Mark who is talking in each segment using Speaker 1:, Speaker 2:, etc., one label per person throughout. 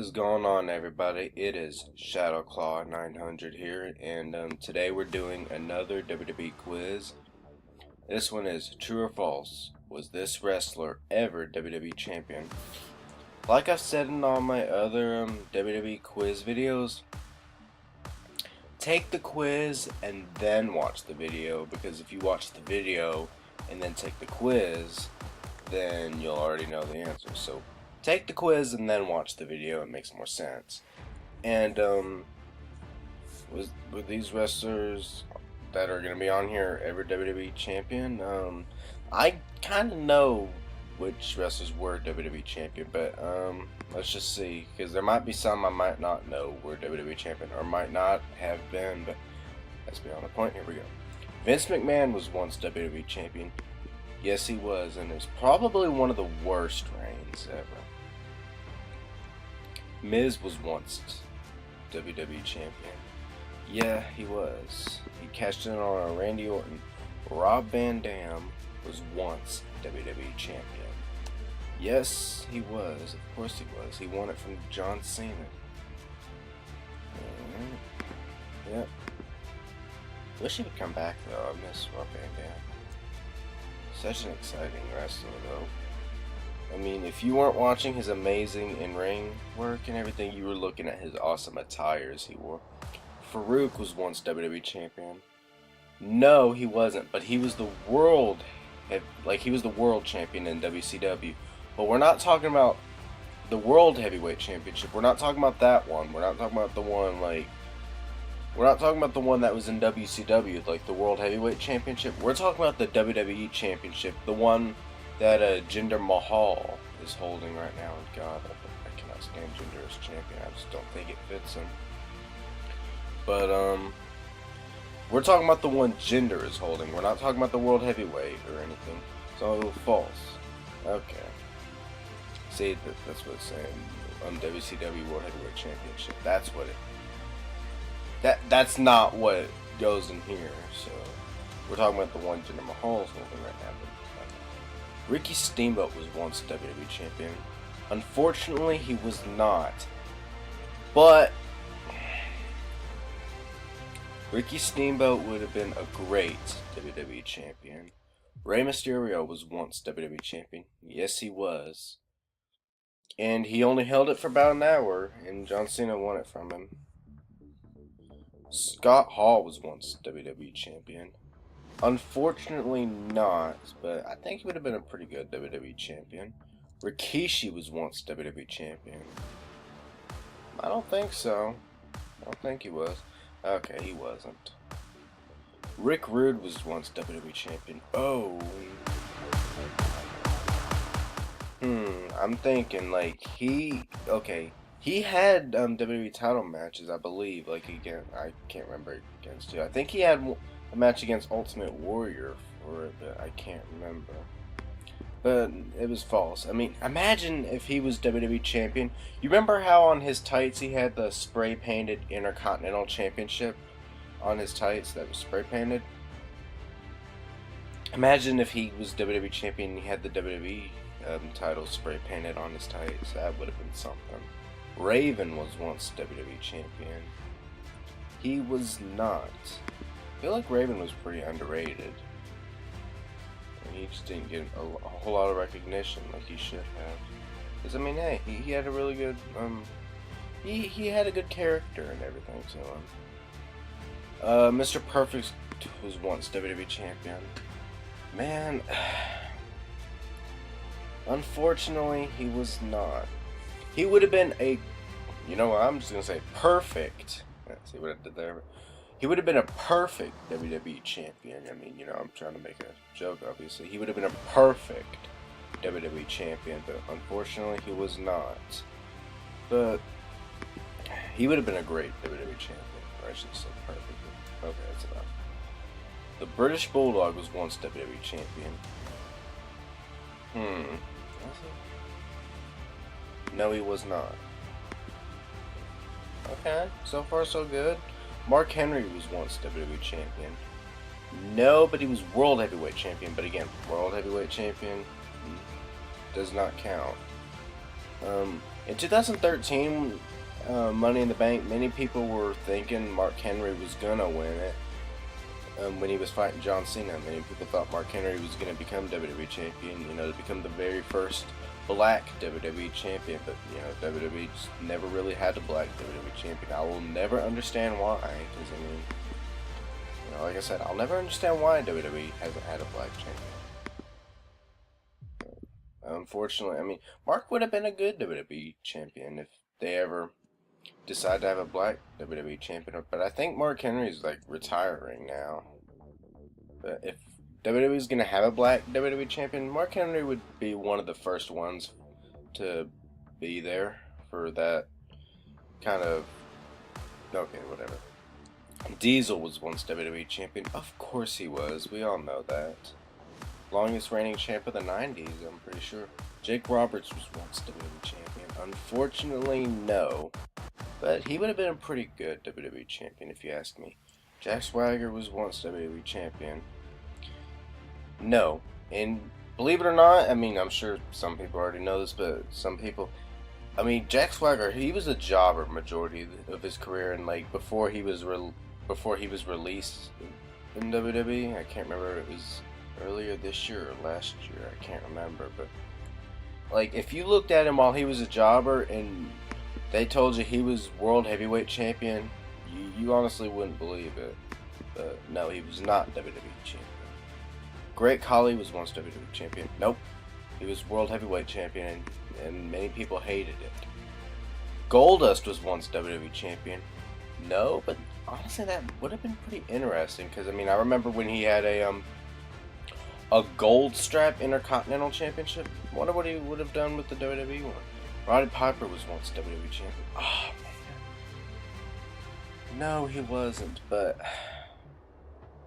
Speaker 1: is going on, everybody? It is ShadowClaw900 here, and today we're doing another WWE quiz. This one is true or false. Was this wrestler ever WWE champion? Like I've said in all my other WWE quiz videos, take the quiz and then watch the video, because if you watch the video and then take the quiz, then you'll already know the answer. So take the quiz and then watch the video. It makes more sense. And were these wrestlers that are gonna be on here ever WWE champion? I kind of know which wrestlers were WWE champion, but let's just see, because there might be some I might not know were WWE champion or might not have been. But let's be on the point. Here we go. Vince McMahon was once WWE champion. Yes, he was, and it's probably one of the worst reigns ever. Miz was once WWE champion. Yeah, he was. He cashed in on Randy Orton. Rob Van Dam was once WWE champion. Yes, he was. Of course he was. He won it from John Cena. Yep. Wish he would come back though. I miss Rob Van Dam. Such an exciting wrestler though. I mean, if you weren't watching his amazing in-ring work and everything, you were looking at his awesome attires he wore. Farouk was once WWE champion. No, he wasn't, but he was the world, he was the world champion in WCW. But we're not talking about the World Heavyweight Championship. We're not talking about that one. We're not talking about the one we're not talking about the one that was in WCW, like the World Heavyweight Championship. We're talking about the WWE Championship, the one that Jinder Mahal is holding right now. And God, I cannot stand Jinder as champion. I just don't think it fits him. But we're talking about the one Jinder is holding. We're not talking about the World Heavyweight or anything. So false. Okay. See, that's what it's saying. WCW World Heavyweight Championship. That's what it. That's not what goes in here. So we're talking about the one Jinder Mahal's holding right now. But Ricky Steamboat was once WWE champion. Unfortunately, he was not. But Ricky Steamboat would have been a great WWE champion. Rey Mysterio was once WWE champion. Yes, he was. And he only held it for about an hour, and John Cena won it from him. Scott Hall was once WWE champion. Unfortunately not, but I think he would have been a pretty good WWE champion. Rikishi was once WWE champion. I don't think so. I don't think he was. Okay, he wasn't. Rick Rude was once WWE champion. Oh. I'm thinking he had WWE title matches, I believe. I can't remember against who. I think he had a match against Ultimate Warrior for it, but I can't remember. But it was false. I mean, imagine if he was WWE champion. You remember how on his tights he had the spray painted Intercontinental Championship on his tights that was spray painted? Imagine if he was WWE champion and he had the WWE title spray painted on his tights. That would have been something. Raven was once WWE champion. He was not. I feel like Raven was pretty underrated. And he just didn't get a whole lot of recognition like he should have. Because, I mean, hey, he had a really good, he had a good character and everything to him. Mr. Perfect was once WWE champion. Man, unfortunately, he was not. He would have been I'm just going to say perfect. Let's see what I did there. He would have been a perfect WWE champion. I mean, I'm trying to make a joke, obviously. He would have been a perfect WWE champion, but unfortunately, he was not. But he would have been a great WWE champion. Or I should say perfect. Okay, that's enough. The British Bulldog was once WWE champion. No, he was not. Okay, so far so good. Mark Henry was once WWE champion. No, but he was World Heavyweight champion. But again, World Heavyweight champion does not count. In 2013, Money in the Bank, many people were thinking Mark Henry was gonna win it. When he was fighting John Cena, many people thought Mark Henry was gonna become WWE champion. You know, to become the very first black WWE champion. But you know, WWE just never really had a black WWE champion. I will never understand why. Because I mean, you know, like I said, I'll never understand why WWE hasn't had a black champion. Unfortunately, I mean, Mark would have been a good WWE champion if they ever decide to have a black WWE champion. But I think Mark Henry's like retiring now. But if WWE is gonna have a black WWE champion, Mark Henry would be one of the first ones to be there for that kind of. Okay, whatever. Diesel was once WWE champion. Of course he was. We all know that. Longest reigning champ of the 90s, I'm pretty sure. Jake Roberts was once WWE champion. Unfortunately, no. But he would have been a pretty good WWE champion, if you ask me. Jack Swagger was once WWE champion. No. And believe it or not, I mean, I'm sure some people already know this, but some people... I mean, Jack Swagger, he was a jobber majority of his career, and like, before he was released in WWE, I can't remember if it was earlier this year or last year, I can't remember, but like, if you looked at him while he was a jobber and they told you he was world heavyweight champion, you honestly wouldn't believe it. But no, he was not WWE champion. Great Khali was once WWE champion. Nope, he was world heavyweight champion, and many people hated it. Goldust was once WWE champion. No, but honestly, that would have been pretty interesting, because I mean, I remember when he had a gold strap Intercontinental Championship. I wonder what he would have done with the WWE one. Roddy Piper was once WWE champion. Oh man. No, he wasn't, but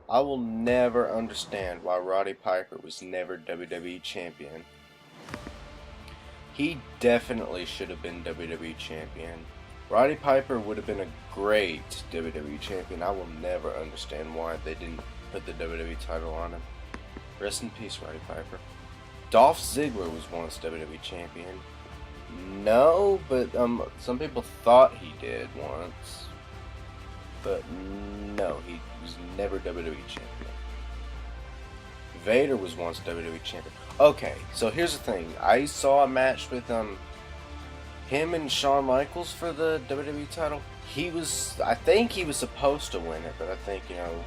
Speaker 1: I will never understand why Roddy Piper was never WWE champion. He definitely should have been WWE champion. Roddy Piper would have been a great WWE champion. I will never understand why they didn't put the WWE title on him. Rest in peace, Roddy Piper. Dolph Ziggler was once WWE champion. No, but some people thought he did once. But no, he was never WWE champion. Vader was once WWE champion. Okay, so here's the thing. I saw a match with him and Shawn Michaels for the WWE title. I think he was supposed to win it, but I think, you know,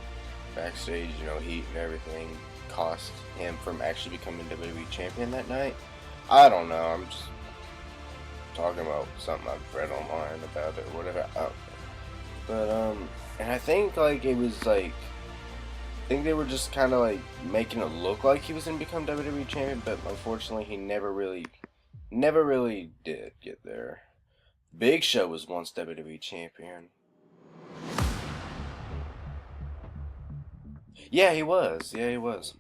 Speaker 1: backstage, you know, heat and everything cost him from actually becoming WWE champion that night. I don't know, I'm just talking about something I've read online about it or whatever. But and I think like it was like, I think they were just kind of like making it look like he was gonna become WWE champion, but unfortunately he never really did get there. Big Show was once WWE champion. Yeah, he was. Yeah, he was.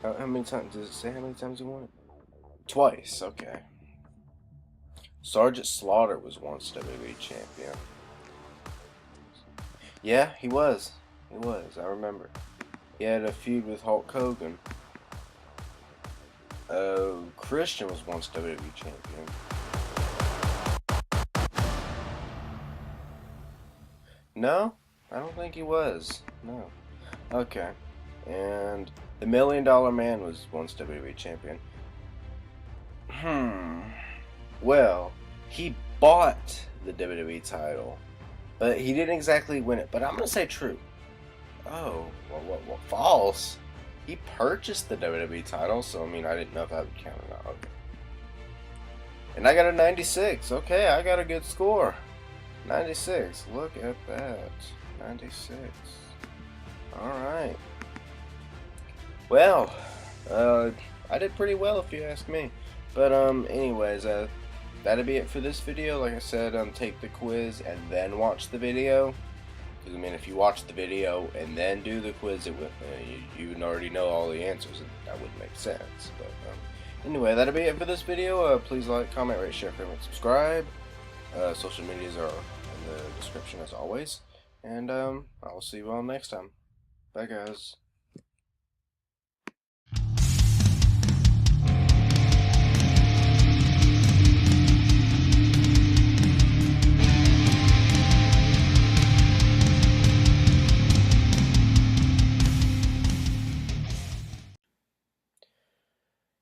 Speaker 1: How many times does it say? How many times he won it? Twice. Okay. Sergeant Slaughter was once WWE champion. Yeah, he was. He was. I remember. He had a feud with Hulk Hogan. Christian was once WWE champion. No, I don't think he was. No. Okay. And the $1 Million Man was once WWE champion. Well, he bought the WWE title, but he didn't exactly win it. But I'm gonna say true. Oh, well, false. He purchased the WWE title, so I mean, I didn't know if I would count it out. Okay. And I got a 96. Okay, I got a good score. 96. Look at that. 96. Alright. Well, I did pretty well if you ask me. But anyways, that'll be it for this video. Like I said, take the quiz and then watch the video. Because I mean, if you watch the video and then do the quiz, it would you would already know all the answers, and that wouldn't make sense. But anyway, that'll be it for this video. Please like, comment, rate, share, comment, subscribe. Social medias are in the description as always. And I'll see you all next time. Bye, guys.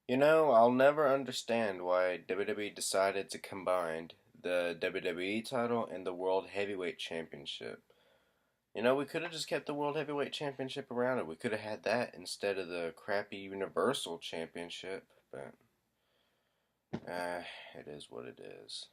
Speaker 1: You know, I'll never understand why WWE decided to combine the WWE title and the World Heavyweight Championship. You know, we could have just kept the World Heavyweight Championship around it. We could have had that instead of the crappy Universal Championship. But, it is what it is.